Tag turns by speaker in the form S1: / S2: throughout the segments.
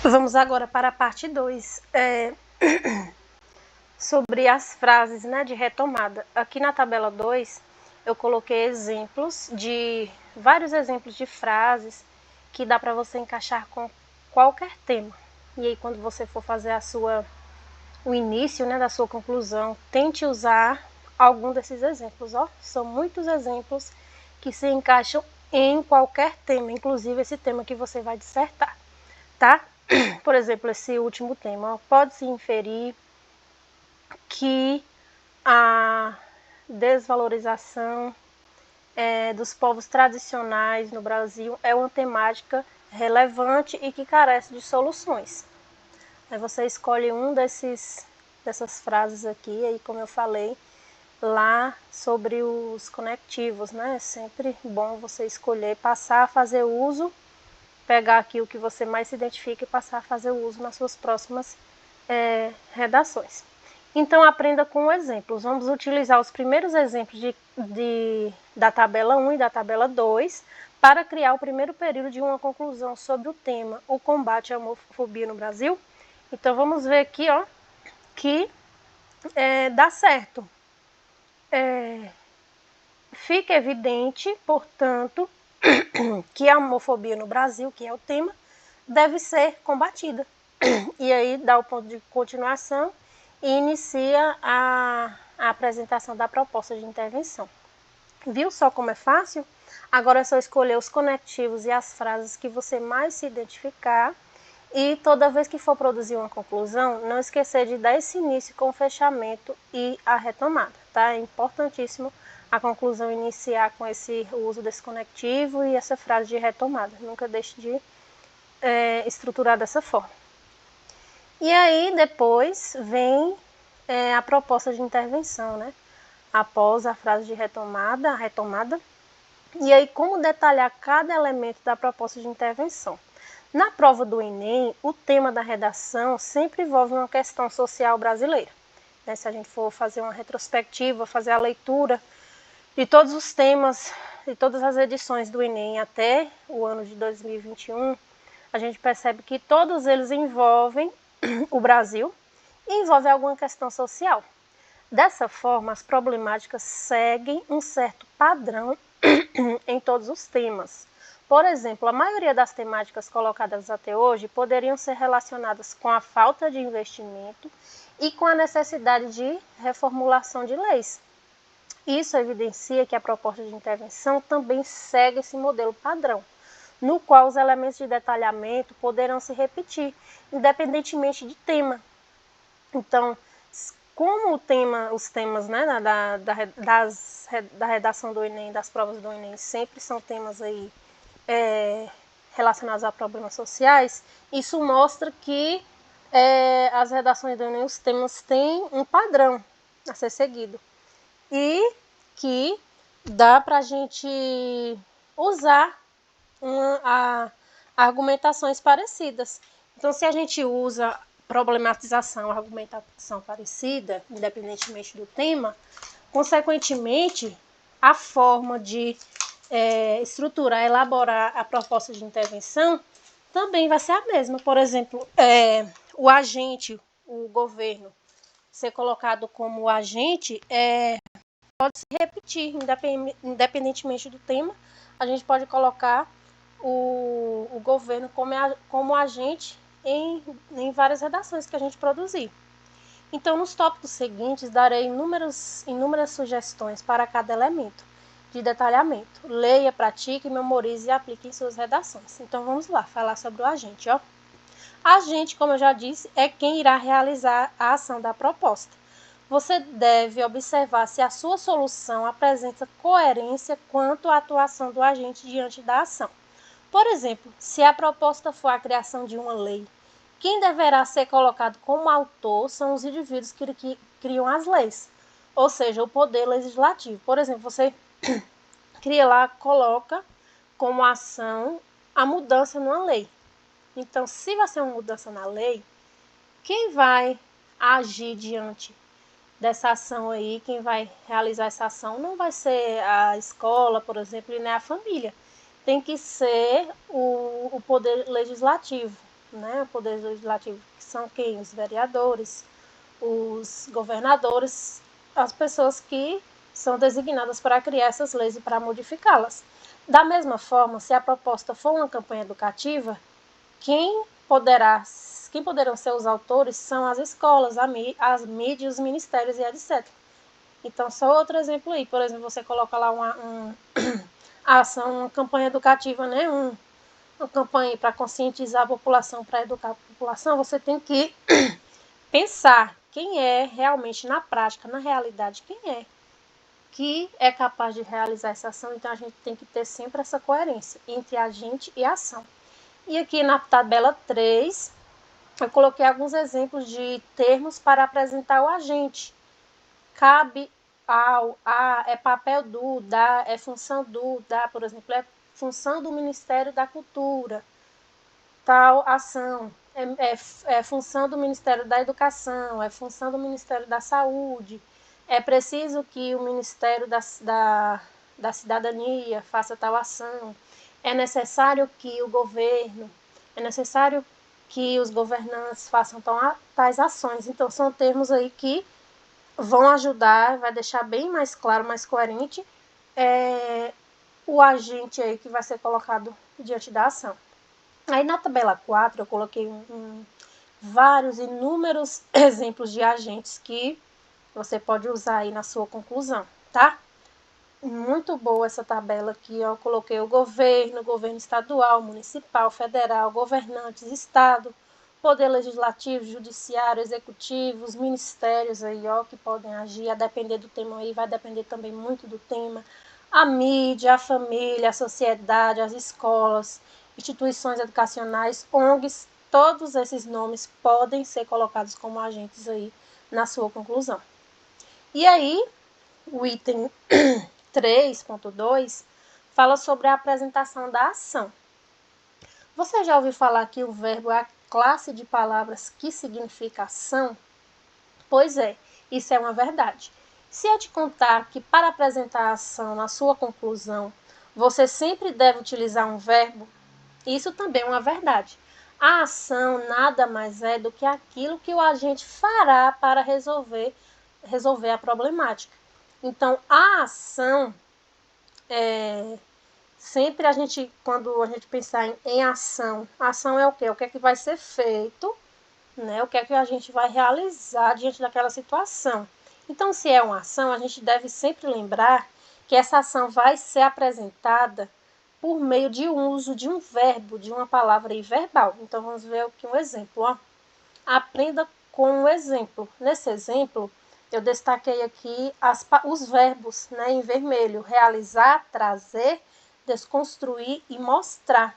S1: Vamos agora para a parte 2, sobre as frases, né, de retomada. Aqui na tabela 2, eu coloquei vários exemplos de frases que dá para você encaixar com qualquer tema. E aí, quando você for fazer o início, né, da sua conclusão, tente usar algum desses exemplos. Ó. São muitos exemplos que se encaixam em qualquer tema, inclusive esse tema que você vai dissertar, tá? Por exemplo, esse último tema, pode-se inferir que a desvalorização dos povos tradicionais no Brasil é uma temática relevante e que carece de soluções. Aí você escolhe dessas frases aqui, aí como eu falei lá sobre os conectivos, né? É sempre bom você escolher, passar a fazer uso, pegar aqui o que você mais se identifica e passar a fazer uso nas suas próximas redações. Então, aprenda com exemplos. Vamos utilizar os primeiros exemplos da tabela 1 e da tabela 2 para criar o primeiro período de uma conclusão sobre o tema, o combate à homofobia no Brasil. Então, vamos ver aqui, ó, que dá certo. Fica evidente, portanto, que a homofobia no Brasil, que é o tema, deve ser combatida. E aí dá o ponto de continuação e inicia a apresentação da proposta de intervenção. Viu só como é fácil? Agora é só escolher os conectivos e as frases que você mais se identificar. E toda vez que for produzir uma conclusão, não esquecer de dar esse início com o fechamento e a retomada, tá? É importantíssimo a conclusão iniciar com o uso desse conectivo e essa frase de retomada. Nunca deixe de estruturar dessa forma. E aí depois vem a proposta de intervenção, né? Após a frase de retomada, a retomada. E aí como detalhar cada elemento da proposta de intervenção. Na prova do Enem, o tema da redação sempre envolve uma questão social brasileira. Né? Se a gente for fazer uma retrospectiva, fazer a leitura de todos os temas, de todas as edições do Enem até o ano de 2021, a gente percebe que todos eles envolvem o Brasil e envolvem alguma questão social. Dessa forma, as problemáticas seguem um certo padrão em todos os temas. Por exemplo, a maioria das temáticas colocadas até hoje poderiam ser relacionadas com a falta de investimento e com a necessidade de reformulação de leis. Isso evidencia que a proposta de intervenção também segue esse modelo padrão, no qual os elementos de detalhamento poderão se repetir, independentemente de tema. Então, como os temas, né, da redação do Enem, das provas do Enem, sempre são temas aí relacionados a problemas sociais, isso mostra que as redações do Enem, os temas têm um padrão a ser seguido e que dá para a gente usar argumentações parecidas. Então, se a gente usa problematização, argumentação parecida, independentemente do tema, consequentemente, a forma de estruturar, elaborar a proposta de intervenção também vai ser a mesma. Por exemplo, o agente, o governo, ser colocado como agente pode se repetir, independentemente do tema, a gente pode colocar o governo como agente em várias redações que a gente produzir. Então, nos tópicos seguintes, darei inúmeras sugestões para cada elemento de detalhamento. Leia, pratique, memorize e aplique em suas redações. Então, vamos lá, falar sobre o agente. Ó. Agente, como eu já disse, é quem irá realizar a ação da proposta. Você deve observar se a sua solução apresenta coerência quanto à atuação do agente diante da ação. Por exemplo, se a proposta for a criação de uma lei, quem deverá ser colocado como autor são os indivíduos que criam as leis, ou seja, o poder legislativo. Por exemplo, você cria lá, coloca como ação a mudança numa lei. Então, se vai ser uma mudança na lei, quem vai agir diante dessa ação aí, quem vai realizar essa ação não vai ser a escola, por exemplo, e nem a família. Tem que ser o poder legislativo. né? O poder legislativo, que são quem? Os vereadores, os governadores, as pessoas que são designadas para criar essas leis e para modificá-las. Da mesma forma, se a proposta for uma campanha educativa, quem poderão ser os autores são as escolas, as mídias, os ministérios e etc. Então, só outro exemplo aí. Por exemplo, você coloca lá a ação, uma campanha educativa, né? Uma campanha para conscientizar a população, para educar a população, você tem que pensar quem é realmente na prática, na realidade, quem é que é capaz de realizar essa ação. Então, a gente tem que ter sempre essa coerência entre a gente e a ação. E aqui na tabela 3, eu coloquei alguns exemplos de termos para apresentar o agente. Cabe ao, a, é papel do, da, é função do, da, por exemplo, é função do Ministério da Cultura, tal ação, é função do Ministério da Educação, é função do Ministério da Saúde, é preciso que o Ministério da Cidadania faça tal ação, é necessário que o governo, é necessário que os governantes façam tais ações. Então, são termos aí que vão ajudar, vai deixar bem mais claro, mais coerente o agente aí que vai ser colocado diante da ação. Aí na tabela 4 eu coloquei vários, inúmeros exemplos de agentes que você pode usar aí na sua conclusão, tá? Muito boa essa tabela aqui, ó. Eu coloquei o governo estadual, municipal, federal, governantes, estado, poder legislativo, judiciário, executivo, os ministérios aí, ó, que podem agir, a depender do tema aí, vai depender também muito do tema. A mídia, a família, a sociedade, as escolas, instituições educacionais, ONGs, todos esses nomes podem ser colocados como agentes aí na sua conclusão. E aí, o item 3.2 fala sobre a apresentação da ação. Você já ouviu falar que o verbo é a classe de palavras que significa ação? Pois é, isso é uma verdade. Se eu te contar que para apresentar a ação na sua conclusão, você sempre deve utilizar um verbo, isso também é uma verdade. A ação nada mais é do que aquilo que o agente fará para resolver a problemática. Então, a ação, sempre quando a gente pensar em ação, ação é o quê? O que é que vai ser feito, né? O que é que a gente vai realizar diante daquela situação. Então, se é uma ação, a gente deve sempre lembrar que essa ação vai ser apresentada por meio de uso de um verbo, de uma palavra verbal. Então, vamos ver aqui um exemplo. Ó. Aprenda com um exemplo. Nesse exemplo, eu destaquei aqui os verbos, né, em vermelho: realizar, trazer, desconstruir e mostrar.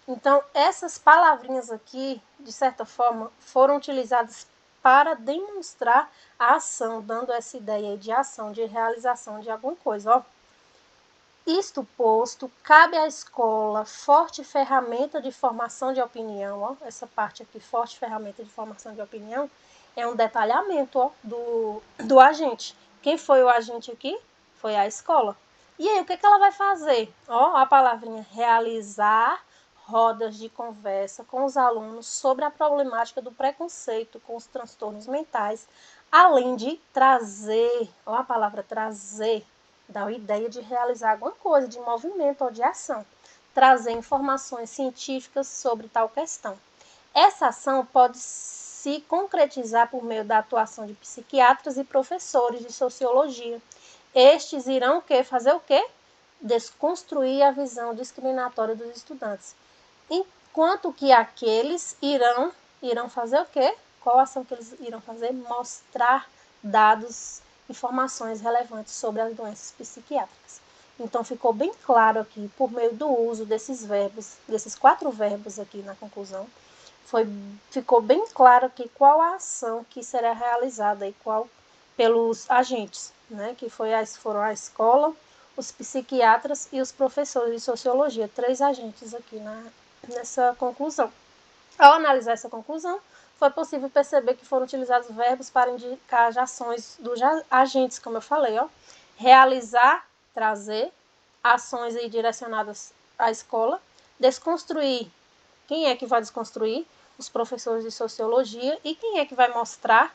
S1: Então, essas palavrinhas aqui, de certa forma, foram utilizadas para demonstrar a ação, dando essa ideia de ação, de realização de alguma coisa. Ó. Isto posto, cabe à escola forte ferramenta de formação de opinião. Ó. Essa parte aqui, forte ferramenta de formação de opinião, é um detalhamento, ó, do agente. Quem foi o agente aqui? Foi a escola. E aí, o que ela vai fazer? Ó, a palavrinha realizar rodas de conversa com os alunos sobre a problemática do preconceito com os transtornos mentais, além de trazer, ó, a palavra trazer, dá a ideia de realizar alguma coisa, de movimento ou de ação, trazer informações científicas sobre tal questão. Essa ação pode se concretizar por meio da atuação de psiquiatras e professores de sociologia. Estes irão o quê? Fazer o quê? Desconstruir a visão discriminatória dos estudantes. Enquanto que aqueles irão fazer o quê? Qual ação que eles irão fazer? Mostrar dados, informações relevantes sobre as doenças psiquiátricas. Então, ficou bem claro aqui, por meio do uso desses verbos, desses 4 verbos aqui na conclusão, ficou bem claro aqui qual a ação que será realizada e qual pelos agentes, né, que foram a escola, os psiquiatras e os professores de sociologia, 3 agentes aqui nessa conclusão. Ao analisar essa conclusão, foi possível perceber que foram utilizados verbos para indicar as ações dos agentes, como eu falei, ó, realizar, trazer, ações aí direcionadas à escola, desconstruir. Quem é que vai desconstruir? os professores de sociologia, e quem é que vai mostrar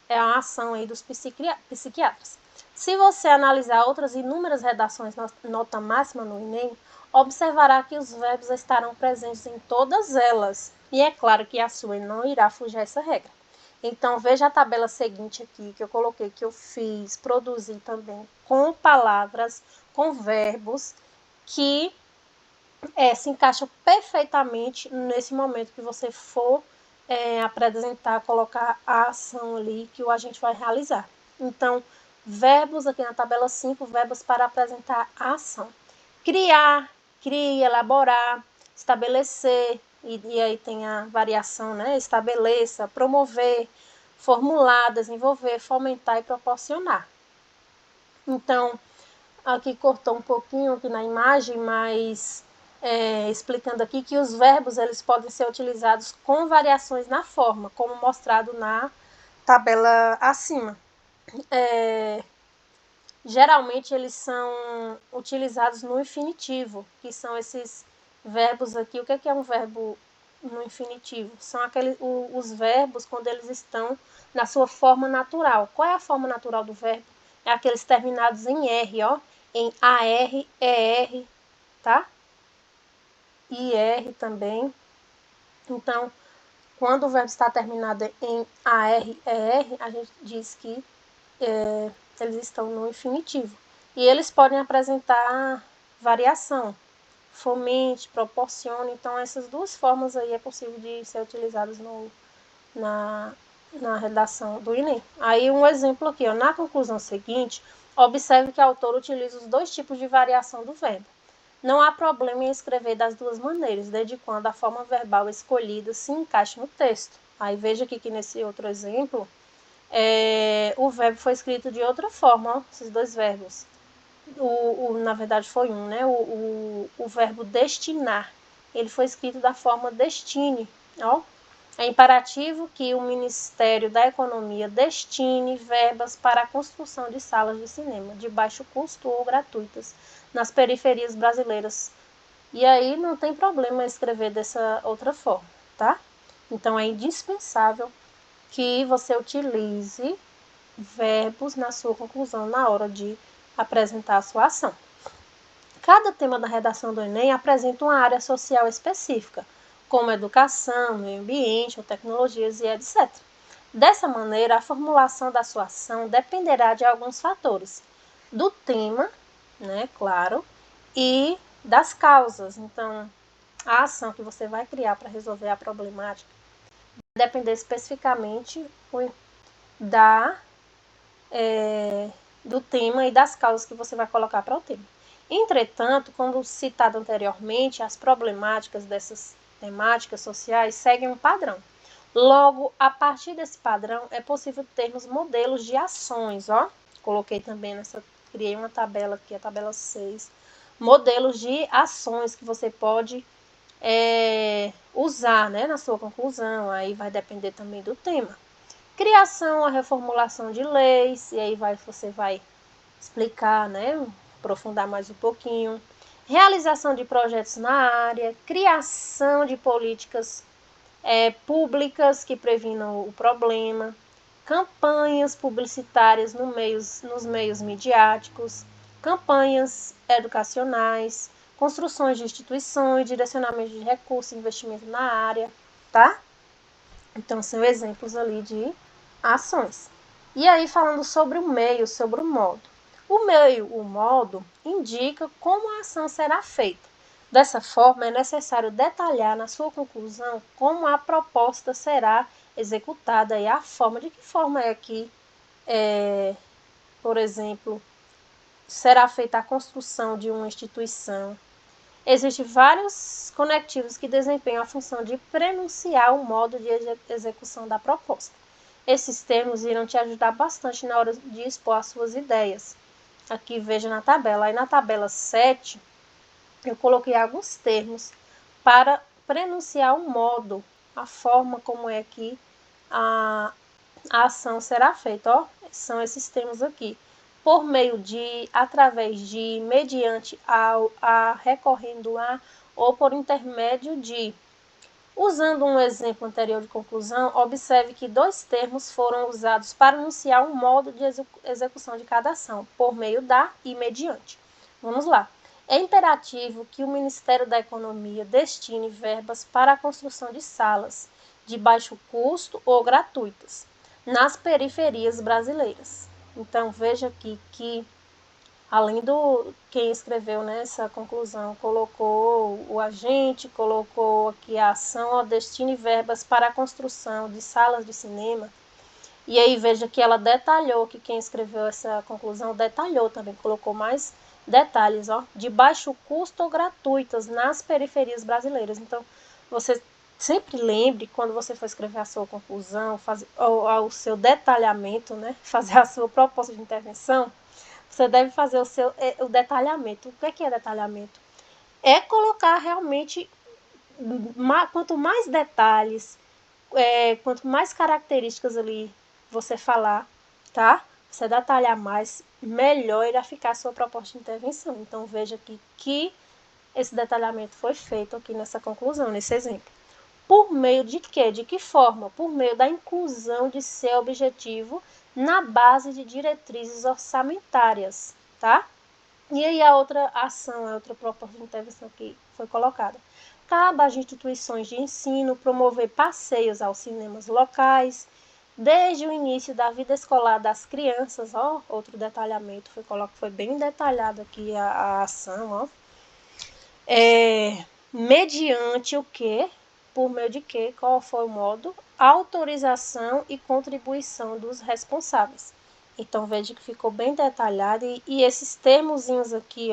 S1: é a ação aí dos psiquiatras. Se você analisar outras inúmeras redações nota máxima no Enem, observará que os verbos estarão presentes em todas elas. E é claro que a sua não irá fugir a essa regra. Então, veja a tabela seguinte aqui, que eu coloquei, que eu fiz, produzi também com palavras, com verbos, que se encaixam perfeitamente nesse momento que você for apresentar, colocar a ação ali que o agente vai realizar. Então, verbos aqui na tabela 5, verbos para apresentar a ação. Criar, crie, elaborar, estabelecer, e aí tem a variação, né? Estabeleça, promover, formular, desenvolver, fomentar e proporcionar. Então, aqui cortou um pouquinho aqui na imagem, mas explicando aqui que os verbos eles podem ser utilizados com variações na forma, como mostrado na tabela acima. Geralmente eles são utilizados no infinitivo, que são esses verbos aqui. O que é um verbo no infinitivo? São os verbos quando eles estão na sua forma natural. Qual é a forma natural do verbo? É aqueles terminados em R, ó, em AR, ER, tá? IR também. Então, quando o verbo está terminado em AR, ER, a gente diz que eles estão no infinitivo. E eles podem apresentar variação, fomente, proporcione. Então, essas duas formas aí é possível de ser utilizadas na redação do Enem. Aí, um exemplo aqui, ó, na conclusão seguinte, observe que o autor utiliza os dois tipos de variação do verbo. Não há problema em escrever das duas maneiras, desde quando a forma verbal escolhida se encaixe no texto. Aí, veja aqui que nesse outro exemplo, o verbo foi escrito de outra forma, ó, esses dois verbos. Na verdade foi um, né? O verbo destinar, ele foi escrito da forma destine, ó. É imperativo que o Ministério da Economia destine verbas para a construção de salas de cinema de baixo custo ou gratuitas nas periferias brasileiras. E aí não tem problema escrever dessa outra forma, tá? Então é indispensável que você utilize verbos na sua conclusão na hora de apresentar a sua ação. Cada tema da redação do Enem apresenta uma área social específica, como educação, meio ambiente ou tecnologias e etc. Dessa maneira, a formulação da sua ação dependerá de alguns fatores, do tema, né, claro, e das causas. Então, a ação que você vai criar para resolver a problemática vai depender especificamente do tema e das causas que você vai colocar para o tema. Entretanto, como citado anteriormente, as problemáticas dessas temáticas sociais seguem um padrão. Logo, a partir desse padrão, é possível termos modelos de ações, ó. Coloquei também criei uma tabela aqui, a tabela 6. Modelos de ações que você pode usar, né, na sua conclusão, aí vai depender também do tema. Criação, a reformulação de leis, e aí você vai explicar, né, aprofundar mais um pouquinho. Realização de projetos na área, criação de políticas públicas que previnam o problema, campanhas publicitárias nos meios midiáticos, campanhas educacionais, construções de instituições, direcionamento de recursos, investimento na área, tá? Então, são exemplos ali de ações. E aí, falando sobre o meio, sobre o modo. O meio, o modo, indica como a ação será feita. Dessa forma, é necessário detalhar na sua conclusão como a proposta será executada e a forma. De que forma é que, por exemplo, será feita a construção de uma instituição. Existem vários conectivos que desempenham a função de prenunciar o modo de execução da proposta. Esses termos irão te ajudar bastante na hora de expor as suas ideias. Aqui veja na tabela. Aí na tabela 7, eu coloquei alguns termos para prenunciar o modo, a forma como é que a ação será feita. Ó, são esses termos aqui. Por meio de, através de, mediante, a, recorrendo a, ou por intermédio de. Usando um exemplo anterior de conclusão, observe que dois termos foram usados para anunciar um modo de execução de cada ação, por meio da e mediante. Vamos lá. É imperativo que o Ministério da Economia destine verbas para a construção de salas de baixo custo ou gratuitas nas periferias brasileiras. Então, veja aqui que, além do quem escreveu nessa conclusão, colocou o agente, colocou aqui a ação, destine verbas para a construção de salas de cinema. E aí veja que ela detalhou, que quem escreveu essa conclusão detalhou também, colocou mais detalhes, de baixo custo ou gratuitas nas periferias brasileiras. Então, você sempre lembre, quando você for escrever a sua conclusão, o seu detalhamento, né, fazer a sua proposta de intervenção, você deve fazer o detalhamento. O que é detalhamento? É colocar realmente, quanto mais detalhes, quanto mais características ali você falar, tá? Você detalhar mais, melhor irá ficar a sua proposta de intervenção. Então, veja aqui que esse detalhamento foi feito aqui nessa conclusão, nesse exemplo. Por meio de quê? De que forma? Por meio da inclusão de seu objetivo na base de diretrizes orçamentárias, tá? E aí a outra ação, a outra proposta de intervenção que foi colocada. Cabe às instituições de ensino promover passeios aos cinemas locais, desde o início da vida escolar das crianças, outro detalhamento, foi bem detalhado aqui a ação, mediante o quê? Por meio de quê? Qual foi o modo? Autorização e contribuição dos responsáveis. Então, veja que ficou bem detalhado e esses termozinhos aqui,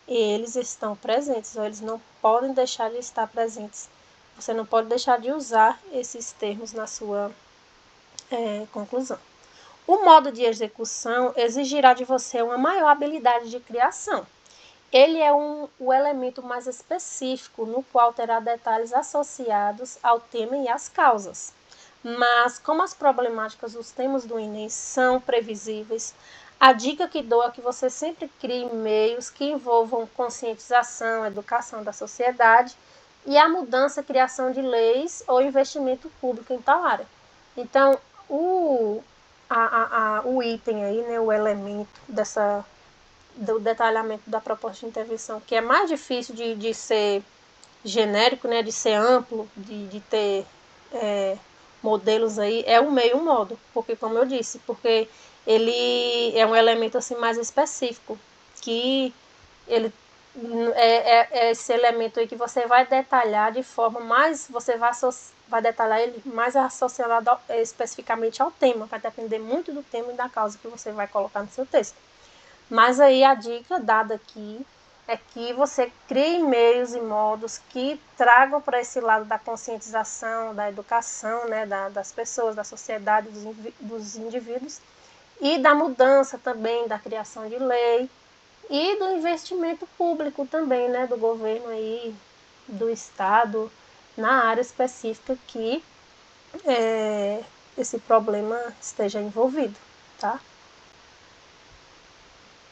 S1: eles estão presentes, eles não podem deixar de estar presentes. Você não pode deixar de usar esses termos na sua conclusão. O modo de execução exigirá de você uma maior habilidade de criação. Ele é o elemento mais específico, no qual terá detalhes associados ao tema e às causas. Mas, como as problemáticas dos temas do Enem são previsíveis, a dica que dou é que você sempre crie meios que envolvam conscientização, educação da sociedade e a mudança, criação de leis ou investimento público em tal área. Então, o item aí, né, o elemento do detalhamento da proposta de intervenção, que é mais difícil de ser genérico, né, de ser amplo, de ter modelos aí, é o meio modo, porque como eu disse, porque ele é um elemento assim mais específico, que ele é esse elemento aí que você vai detalhar de forma mais, você vai detalhar ele mais associado especificamente ao tema, vai depender muito do tema e da causa que você vai colocar no seu texto. Mas aí a dica dada aqui é que você crie meios e modos que tragam para esse lado da conscientização, da educação, né, das pessoas, da sociedade, dos indivíduos, e da mudança também, da criação de lei e do investimento público também, né, do governo aí, do Estado, na área específica que esse problema esteja envolvido, tá?